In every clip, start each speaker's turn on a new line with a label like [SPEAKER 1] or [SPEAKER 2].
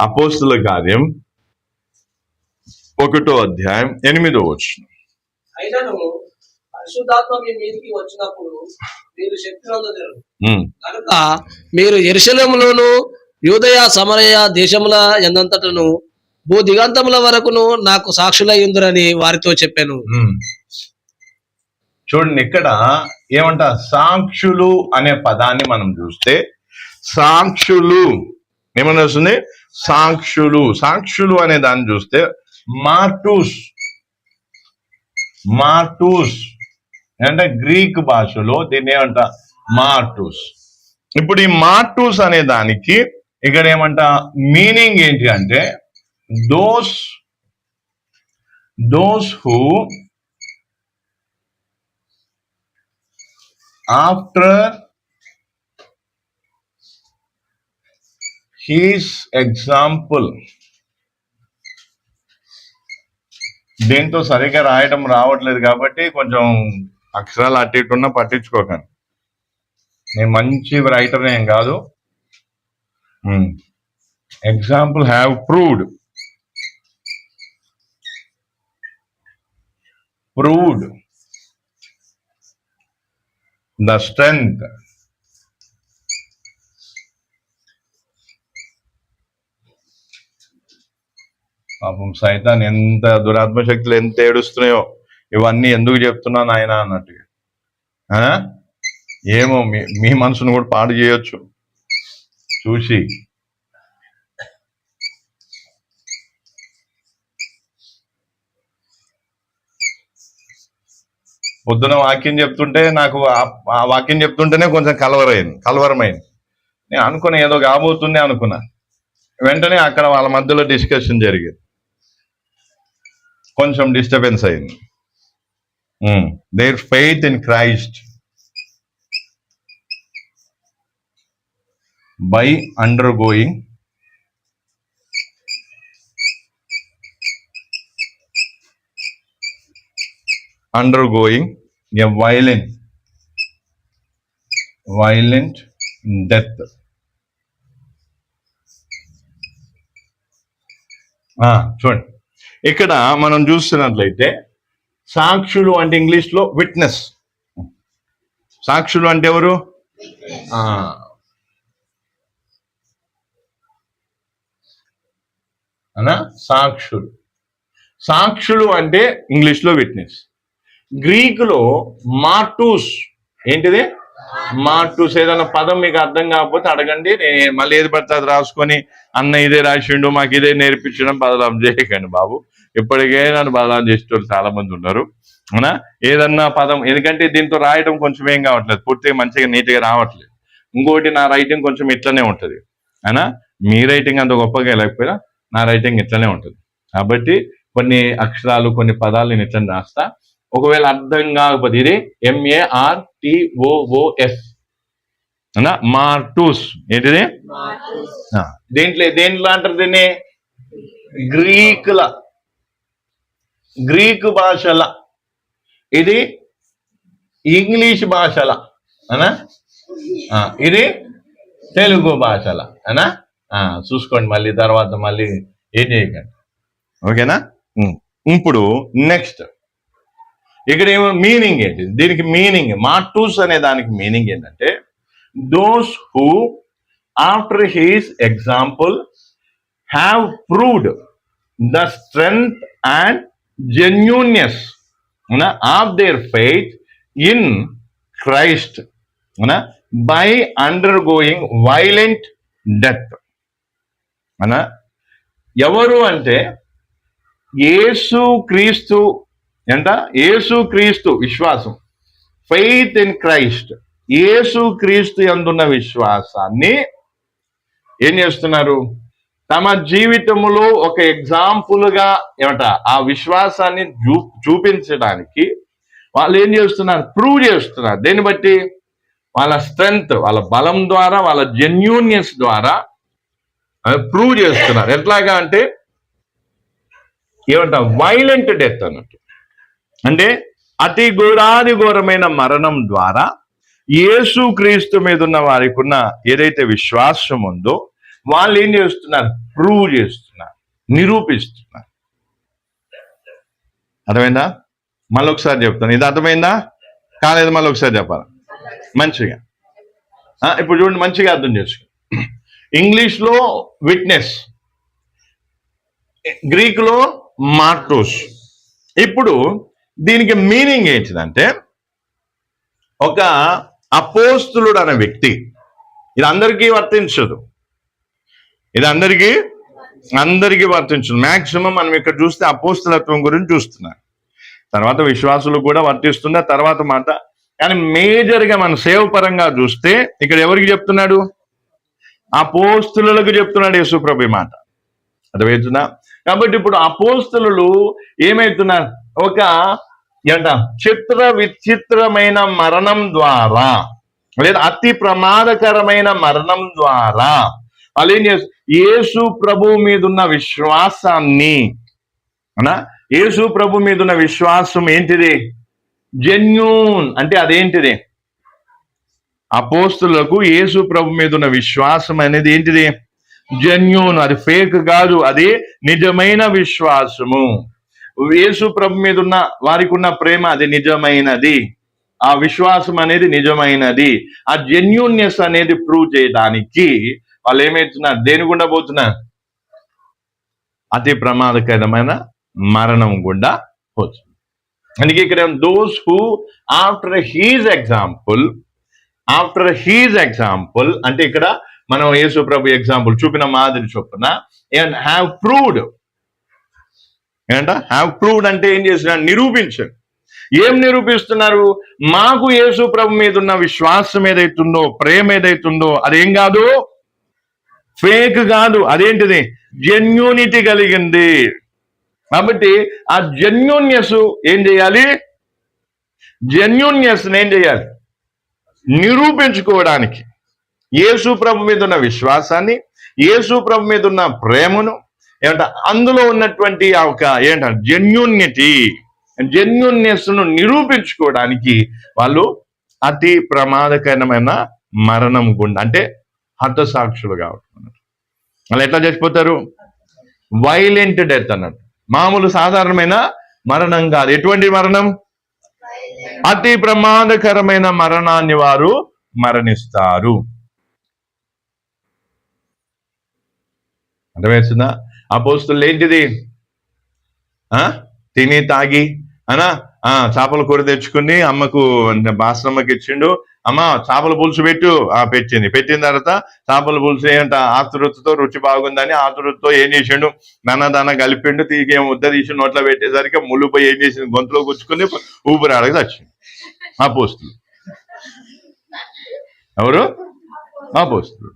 [SPEAKER 1] అపోస్తుల కార్యం 1వ అధ్యాయం 8వ వచనం.
[SPEAKER 2] అయినను పరిశుద్ధాత్మ మీ మీదికి వచ్చినప్పుడు మీరు శక్తి నొందెదరు కనుక మీరు యెరూషలేములోను యూదయ సమరయ దేశముల ఎందంతటను భూ దిగంతముల వరకును నాకు సాక్షులై ఉందురని వారితో చెప్పాను.
[SPEAKER 1] చూడండి, ఇక్కడ ఏమంట, సాక్షులు అనే పదాన్ని మనం చూస్తే సాక్షులు ఏమన్నా వస్తుంది, సాక్షులు. సాక్షులు అనే దాన్ని చూస్తే మార్టూస్ అంటే గ్రీక్ భాషలో దీన్ని ఏమంట, మార్టూస్. ఇప్పుడు ఈ మార్టూస్ అనే దానికి ఇక్కడ ఏమంట మీనింగ్ ఏంటి అంటే those who after his example. దీంతో సరిగ్గా రాయడం రావట్లేదు కాబట్టి కొంచెం అక్షరాలు అటు ఇటు ఉన్నా పట్టించుకోకండి. నేను మంచి రైటర్ ఏం కాదు. Example have proved the strength పాపం సైతాన్ ఎంత దురాత్మ శక్తులు ఎంత ఏడుస్తున్నాయో, ఇవన్నీ ఎందుకు చెప్తున్నాను ఆయన అన్నట్టుగా. ఏమో మీ మనసును కూడా పాడు చేయొచ్చు చూసి. పొద్దున వాక్యం చెప్తుంటే నాకు ఆ వాక్యం చెప్తుంటేనే కొంచెం కలవరమైంది. నేను అనుకున్నా ఏదో కాబోతుంది అనుకున్నా. వెంటనే అక్కడ వాళ్ళ మధ్యలో డిస్కషన్ జరిగింది, కొంచెం డిస్టర్బెన్స్ అయింది. There faith in Christ by undergoing a violent death. చూడండి, ఇక్కడ మనం చూస్తున్నట్లయితే సాక్షులు అంటే ఇంగ్లీష్ లో విట్నెస్. సాక్షులు అంటే ఎవరు? సాక్షులు అంటే ఇంగ్లీష్ లో విట్నెస్. గ్రీకులో మార్టూస్. ఏంటిది? మార్టూస్. ఏదైనా పదం మీకు అర్థం కాకపోతే అడగండి, నేను మళ్ళీ ఏది పడితే అది రాసుకొని అన్న ఇదే రాసిండు మాకు ఇదే నేర్పించడం బదలాం చేయకండి బాబు. ఇప్పటికే నన్ను బదలాం చేసేటోళ్ళు చాలా మంది ఉన్నారు. అవునా? ఏదన్నా పదం, ఎందుకంటే దీంతో రాయడం కొంచెం ఏం కావట్లేదు, పూర్తిగా మంచిగా నీట్గా రావట్లేదు. ఇంకోటి, నా రైటింగ్ కొంచెం ఇట్లనే ఉంటుంది. అయినా మీ రైటింగ్ అంత గొప్పగా లేకపోయినా నా రైటింగ్ ఇట్లనే ఉంటుంది. కాబట్టి కొన్ని అక్షరాలు కొన్ని పదాలు నేను ఇట్లని రాస్తా. ఒకవేళ అర్థం కాకపోతే ఇది MARTOOS మార్టూస్. ఏంటిది? దేంట్లో అంటారు దీన్ని? గ్రీకు భాషల, ఇది ఇంగ్లీష్ భాషల, ఇది తెలుగు భాషల. చూసుకోండి, మళ్ళీ తర్వాత మళ్ళీ ఏం చేయకండి. ఓకేనా? ఇప్పుడు నెక్స్ట్ ఇక్కడ ఏమో మీనింగ్ ఏంటి దీనికి? మీనింగ్ మార్టూస్ అనే దానికి మీనింగ్ ఏంటంటే those who after his example have proved the strength and genuineness of their faith in Christ by undergoing violent death. ఎవరు అంటే యేసుక్రీస్తు. యేసుక్రీస్తు విశ్వాసం, ఫెయిత్ ఇన్ క్రైస్ట్. యేసుక్రీస్తు యందున్న విశ్వాసాన్ని ఏం చేస్తున్నారు? తమ జీవితంలో ఒక ఎగ్జాంపుల్గా ఆ విశ్వాసాన్ని చూపించడానికి వాళ్ళు ఏం చేస్తున్నారు? ప్రూవ్ చేస్తున్నారు. దేన్ని బట్టి? వాళ్ళ స్ట్రెంగ్త్, వాళ్ళ బలం ద్వారా, వాళ్ళ జెన్యూన్నెస్ ద్వారా ప్రూవ్ చేస్తున్నారు. ఎట్లాగా అంటే వైలెంట్ డెత్ అన్నట్టు. అంటే అతి ఘోరమైన మరణం ద్వారా యేసుక్రీస్తు మీద ఉన్న వారికి ఉన్న ఏదైతే విశ్వాసం ఉందో వాళ్ళు ఏం చేస్తున్నారు? ప్రూవ్ చేస్తున్నారు, నిరూపిస్తున్నారు. అర్థమైందా? మళ్ళీ ఒకసారి చెప్తాను. ఇది అర్థమైందా? కాలేదు, మళ్ళీ ఒకసారి చెప్పాలి మంచిగా. ఇప్పుడు చూడండి, మంచిగా అర్థం చేసుకో. ఇంగ్లీష్లో విట్నెస్, గ్రీకులో మార్టోస్. ఇప్పుడు దీనికి మీనింగ్ ఏంటిదంటే, ఒక అపోస్తులుడు అనే వ్యక్తి, ఇది అందరికీ వర్తించదు, ఇది అందరికీ వర్తించదు. మ్యాక్సిమం మనం ఇక్కడ చూస్తే అపోస్తులత్వం గురించి చూస్తున్నారు, తర్వాత విశ్వాసులకు కూడా వర్తిస్తుంది తర్వాత మాట. కానీ మేజర్గా మన సేవ పరంగా చూస్తే ఇక్కడ ఎవరికి చెప్తున్నాడు? అపోస్తులకు చెప్తున్నాడు యేసుప్రభు మాట. అర్థమవుతుందా? కాబట్టి ఇప్పుడు అపోస్తులు ఏమవుతున్నారు? ఒక చిత్ర విచిత్రమైన మరణం ద్వారా, లేదా అతి ప్రమాదకరమైన మరణం ద్వారా వాళ్ళు ఏం చేస్తారు? యేసు ప్రభు మీద ఉన్న విశ్వాసాన్ని, యేసు ప్రభు మీద ఉన్న విశ్వాసం ఏంటిది? జెన్యూన్. అంటే అదేంటిది? అపోస్తులకు యేసు ప్రభు మీద ఉన్న విశ్వాసం అనేది ఏంటిది? జెన్యూన్. అది ఫేక్ కాదు, అది నిజమైన విశ్వాసము. యేసు ప్రభు మీద ఉన్న వారికి ఉన్న ప్రేమ అది నిజమైనది, ఆ విశ్వాసం అనేది నిజమైనది. ఆ జెన్యూన్నెస్ అనేది ప్రూవ్ చేయడానికి వాళ్ళు ఏమవుతున్నారు? దేని గుండా పోతున్నారు? అతి ప్రమాదకరమైన మరణం గుండా పోతున్నారు. అందుకే ఇక్కడ those who after his example అంటే ఇక్కడ మనం యేసు ప్రభు ఎగ్జాంపుల్ చూపిన మాదిరి చొప్పున హ్యావ్ ప్రూవ్డ్ అంటే ఏం చేస్తున్నారు? నిరూపించారు. ఏం నిరూపిస్తున్నారు? మాకు యేసు ప్రభు మీద ఉన్న విశ్వాసం ఏదైతుందో, ప్రేమ ఏదైతుందో అదేం కాదు, ఫేక్ కాదు. అదేంటిది? జెన్యూనిటీ కలిగింది. కాబట్టి ఆ జెన్యూన్నెస్ ఏం చేయాలి? ఏం చేయాలి? నిరూపించుకోవడానికి యేసు ప్రభు మీద ఉన్న విశ్వాసాన్ని, యేసు ప్రభు మీద ఉన్న ప్రేమను అందులో ఉన్నటువంటి ఒక జెన్యూన్నెస్ ను నిరూపించుకోవడానికి వాళ్ళు అతి ప్రమాదకరమైన మరణం గుండా, అంటే హతసాక్షులు కావడం. వాళ్ళు ఎట్లా చచ్చిపోతారు? వైలెంట్ డెత్ అన్నట్టు. మామూలు సాధారణమైన మరణం కాదు. ఎటువంటి మరణం? అతి ప్రమాదకరమైన మరణాన్ని వారు మరణిస్తారు. అర్థమవుతుందా? అపోస్తులు ఏంటిది? తిని తాగి చేపల కూర తెచ్చుకుని అమ్మకు, బాసమ్మకి ఇచ్చిండు. అమ్మ చేపల పులుసు పెట్టింది. పెట్టిన తర్వాత చేపల పులుసు ఏంట ఆతురుతో రుచి బాగుందని ఆతురుతో ఏం చేసిండు? దాన కలిపిండు. తీగేం ముద్ద తీసి నోట్లో పెట్టేసరికి ముళ్ళుపోయి ఏం చేసింది? గొంతులో గుచ్చుకుని ఊపిరాడక చచ్చింది. అపోస్తులు ఎవరు? అపోస్తులు.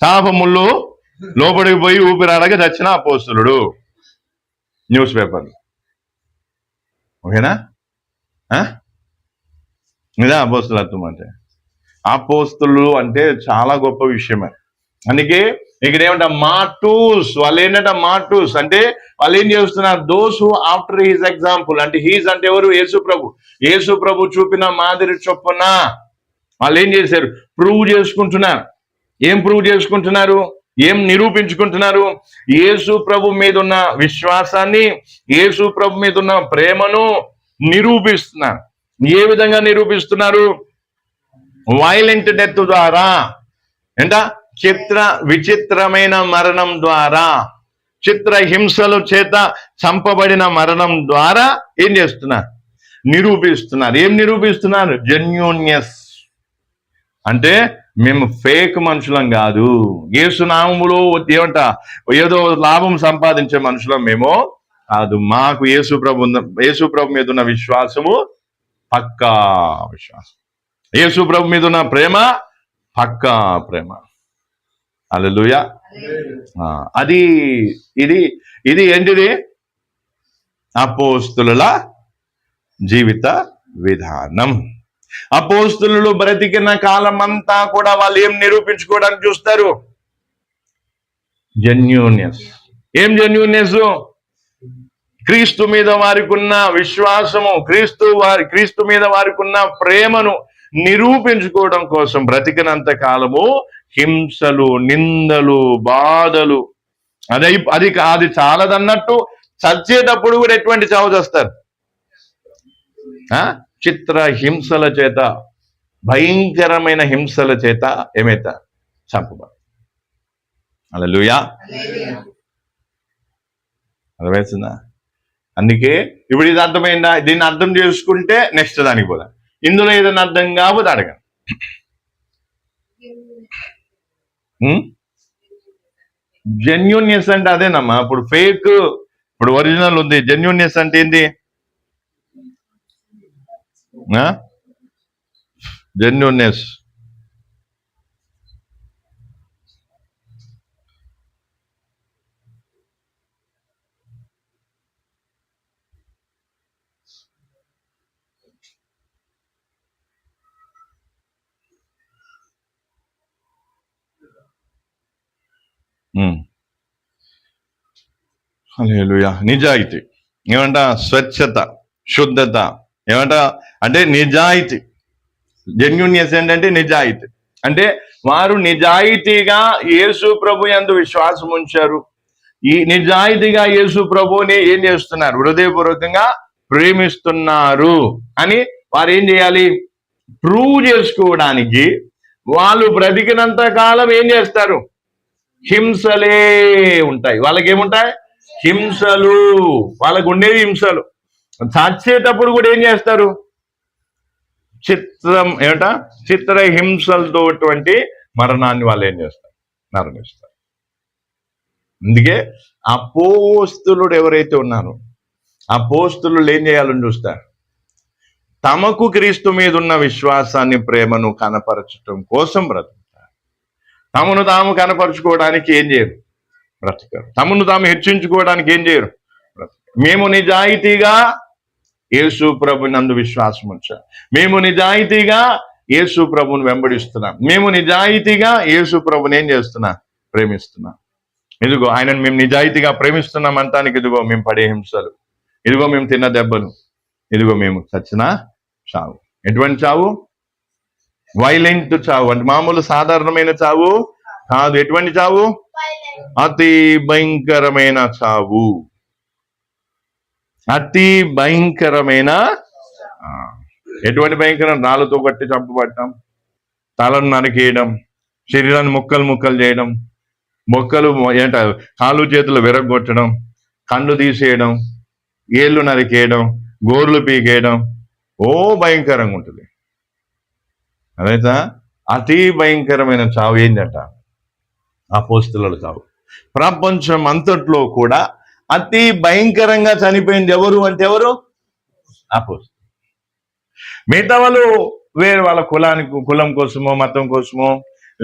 [SPEAKER 1] చేప ముళ్ళు లోపలికి పోయి ఊపిరాడక చచ్చిన అపోస్తులుడు. News paper. ఓకేనా? ఇదా అపోస్తులత్వం అంటే. అపోస్తులు అంటే చాలా గొప్ప విషయమే. అందుకే ఇక్కడ ఏమంట మార్టూస్. వాళ్ళు ఏంటంటే మార్టూస్ అంటే వాళ్ళు ఏం చేస్తున్నారు? Those who after his example. అంటే హీజ్ అంటే ఎవరు? యేసు ప్రభు చూపిన మాదిరి చొప్పున వాళ్ళు ఏం చేశారు? ప్రూవ్ చేసుకుంటున్నారు. ఏం ప్రూవ్ చేసుకుంటున్నారు? ఏం నిరూపించుకుంటున్నారు? యేసు ప్రభు మీద ఉన్న విశ్వాసాన్ని, యేసు ప్రభు మీద ఉన్న ప్రేమను నిరూపిస్తున్నారు. ఏ విధంగా నిరూపిస్తున్నారు? వైలెంట్ డెత్ ద్వారా, చిత్ర విచిత్రమైన మరణం ద్వారా, చిత్ర హింసల చేత చంపబడిన మరణం ద్వారా ఏం చేస్తున్నారు? నిరూపిస్తున్నారు. ఏం నిరూపిస్తున్నారు? జెన్యూన్నెస్. అంటే మేము ఫేక్ మనుషులం కాదు, యేసునామములో ఏదో లాభం సంపాదించే మనుషులం మేము కాదు. మాకు యేసు ప్రభు మీద ఉన్న విశ్వాసము పక్కా విశ్వాసం, యేసు ప్రభు మీద ఉన్న ప్రేమ పక్కా ప్రేమ. హల్లెలూయా. ఇది ఏంటిది? అపోస్తుల జీవిత విధానం. అపోస్తులు బ్రతికిన కాలం అంతా కూడా వాళ్ళు ఏం నిరూపించుకోవడానికి చూస్తారు? జెన్యూన్నెస్. ఏం జెన్యూన్నెస్? క్రీస్తు మీద వారికి ఉన్న విశ్వాసము, క్రీస్తు మీద వారికి ఉన్న ప్రేమను నిరూపించుకోవడం కోసం బ్రతికినంత కాలము హింసలు, నిందలు, బాధలు. అది చాలదన్నట్టు చచ్చేటప్పుడు కూడా ఎటువంటి చావు చేస్తారు? చిత్ర హింసల చేత, భయంకరమైన హింసల చేత ఏమైతా చంపబడు. హల్లెలూయా. అర్థమవుతుందా? అందుకే ఇప్పుడు ఇది అర్థమైందా? దీన్ని అర్థం చేసుకుంటే నెక్స్ట్ దానికి పోదా. ఇందులో ఏదైనా అర్థం కాకపోతే అడగండి. జెన్యూన్నెస్ అంటే అదేనమ్మా. ఇప్పుడు ఫేక్, ఇప్పుడు ఒరిజినల్ ఉంది. జెన్యూన్నెస్ అంటే ఏంటి? జెన్యూన్నెస్ హల్లెలూయా. నిజాయితీ ఏమంట? స్వచ్ఛత, శుద్ధత ఏమంట? అంటే నిజాయితీ. జెన్యూన్నెస్ ఏంటంటే నిజాయితీ. అంటే వారు నిజాయితీగా యేసు ప్రభు యందు విశ్వాసం ఉంచారు. ఈ నిజాయితీగా యేసు ప్రభుని ఏం చేస్తున్నారు? హృదయపూర్వకంగా ప్రేమిస్తున్నారు అని వారు ఏం చేయాలి? ప్రూవ్ చేసుకోవడానికి వాళ్ళు బ్రతికినంత కాలం ఏం చేస్తారు? హింసలే ఉంటాయి. వాళ్ళకి ఏముంటాయి? హింసలు. వాళ్ళకు ఉండేవి హింసలు. చచ్చేటప్పుడు కూడా ఏం చేస్తారు? చిత్ర హింసలతోటువంటి మరణాన్ని వాళ్ళు ఏం చేస్తారు? మరణిస్తారు. అందుకే అపోస్తులుడు ఎవరైతే ఉన్నారో అపోస్తులు ఏం చేయాలని చూస్తారు? తమకు క్రీస్తు మీద ఉన్న విశ్వాసాన్ని, ప్రేమను కనపరచటం కోసం బ్రతుకుతారు. తమను తాము కనపరుచుకోవడానికి ఏం చేయరు? బ్రతకరు. తమను తాము హెచ్చించుకోవడానికి ఏం చేయరు? బ్రతకరు. మేము నిజాయితీగా యేసు ప్రభు నందు విశ్వాసం ఉంచాం. మేము నిజాయితీగా యేసు ప్రభుని వెంబడిస్తున్నాం. మేము నిజాయితీగా యేసు ప్రభుని ఏం చేస్తున్నాం? ప్రేమిస్తున్నాం. ఇదిగో ఆయనను మేము నిజాయితీగా ప్రేమిస్తున్నాం అంటానికి ఇదిగో మేము పడే హింసలు, ఇదిగో మేము తిన్న దెబ్బలు, ఇదిగో మేము చచ్చిన చావు. ఎటువంటి చావు? వైలెంట్ చావు. అంటే మామూలు సాధారణమైన చావు కాదు. ఎటువంటి చావు? అతి భయంకరమైన చావు. అతి భయంకరమైన. ఎటువంటి భయంకరం? రాళ్ళతో కట్టి చంపబడటం, తలను నరికేయడం, శరీరాన్ని ముక్కలు ముక్కలు చేయడం, మొక్కలు కాళ్ళు చేతులు విరగొట్టడం, కళ్ళు తీసేయడం, ఏళ్ళు నరికేయడం, గోర్లు పీకేయడం. ఓ భయంకరంగా ఉంటుంది. అదైతే అతి భయంకరమైన చావు ఏంటంట? అపోస్తుల చావు. ప్రపంచం అంతట్లో కూడా అతి భయంకరంగా చనిపోయింది ఎవరు అంటే ఎవరు? అపోస్తులు. మిగతా వాళ్ళు వేరే వాళ్ళ కులం కోసమో, మతం కోసమో,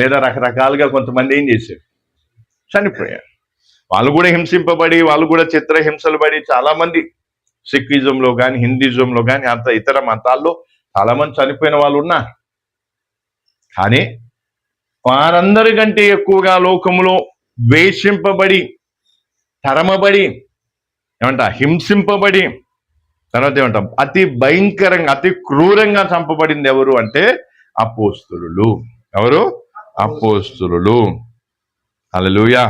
[SPEAKER 1] లేదా రకరకాలుగా కొంతమంది ఏం చేశారు? చనిపోయారు. వాళ్ళు కూడా హింసింపబడి, వాళ్ళు కూడా చిత్ర హింసలు పడి, చాలా మంది సిక్కిజంలో కానీ, హిందూజంలో కానీ, అంత ఇతర మతాల్లో చాలా మంది చనిపోయిన వాళ్ళు ఉన్నారు. కానీ వారందరికంటే ఎక్కువగా లోకములో ద్వేషింపబడి, తరమబడి, హింసింపబడి, తర్వాత అతి భయంకరంగా, అతి క్రూరంగా చంపబడింది ఎవరు అంటే అపోస్తులు. ఎవరు? అపోస్తులు. హల్లెలూయా.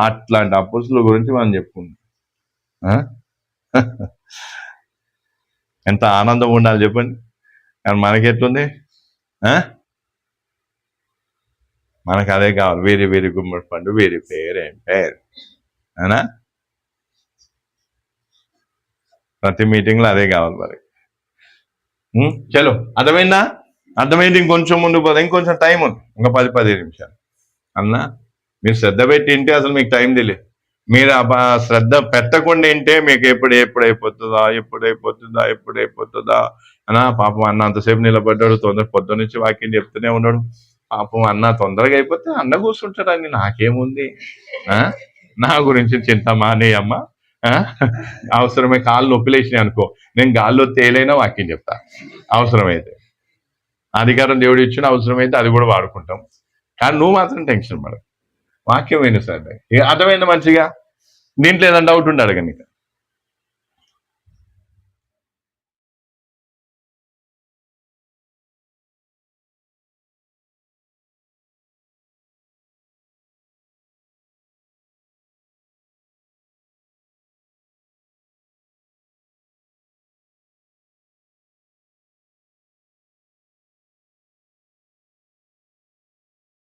[SPEAKER 1] అట్లాంటి అపోస్తుల గురించి మనం చెప్పుకుందాం. ఎంత ఆనందం ఉండాలి చెప్పండి. కానీ మనకి ఎట్లుంది? మనకు అదే కావాలి. వేరే వేరే గుమ్మడి పండు, వేరే పేరు, ఏం పేరు అయినా ప్రతి మీటింగ్లో అదే కావాలి మరి. చలో, అర్థమైందా? అర్థమైంది. ఇంకొంచెం ముందు పోదా, ఇంకొంచెం టైం ఉంది, ఇంకా 10-15 నిమిషాలు. అన్నా మీరు శ్రద్ధ పెట్టి వింటే అసలు మీకు టైం తెలియదు. మీరు శ్రద్ధ పెట్టకుండా వింటే మీకు ఎప్పుడైపోతుందా అన్నా. పాపం అన్న అంతసేపు నిలబడ్డాడు, పొద్దు నుంచి వాక్యం చెప్తూనే ఉన్నాడు. పాపం అన్న తొందరగా అయిపోతే అన్న కూర్చుంటాడని నాకేముంది? నా గురించి చింతమా నీ అమ్మ? అవసరమే కాళ్ళు నొప్పిలేసినాయి అనుకో, నేను గాల్లో తేలైనా వాక్యం చెప్తా. అవసరమైతే అధికారం దేవుడు ఇచ్చిన, అవసరమైతే అది కూడా వాడుకుంటాం. కానీ నువ్వు మాత్రం టెన్షన్ పడదు. వాక్యం అయినా సరే అర్థమైంది మంచిగా. దీంట్లో ఏదైనా డౌట్ ఉంటే అడగండి.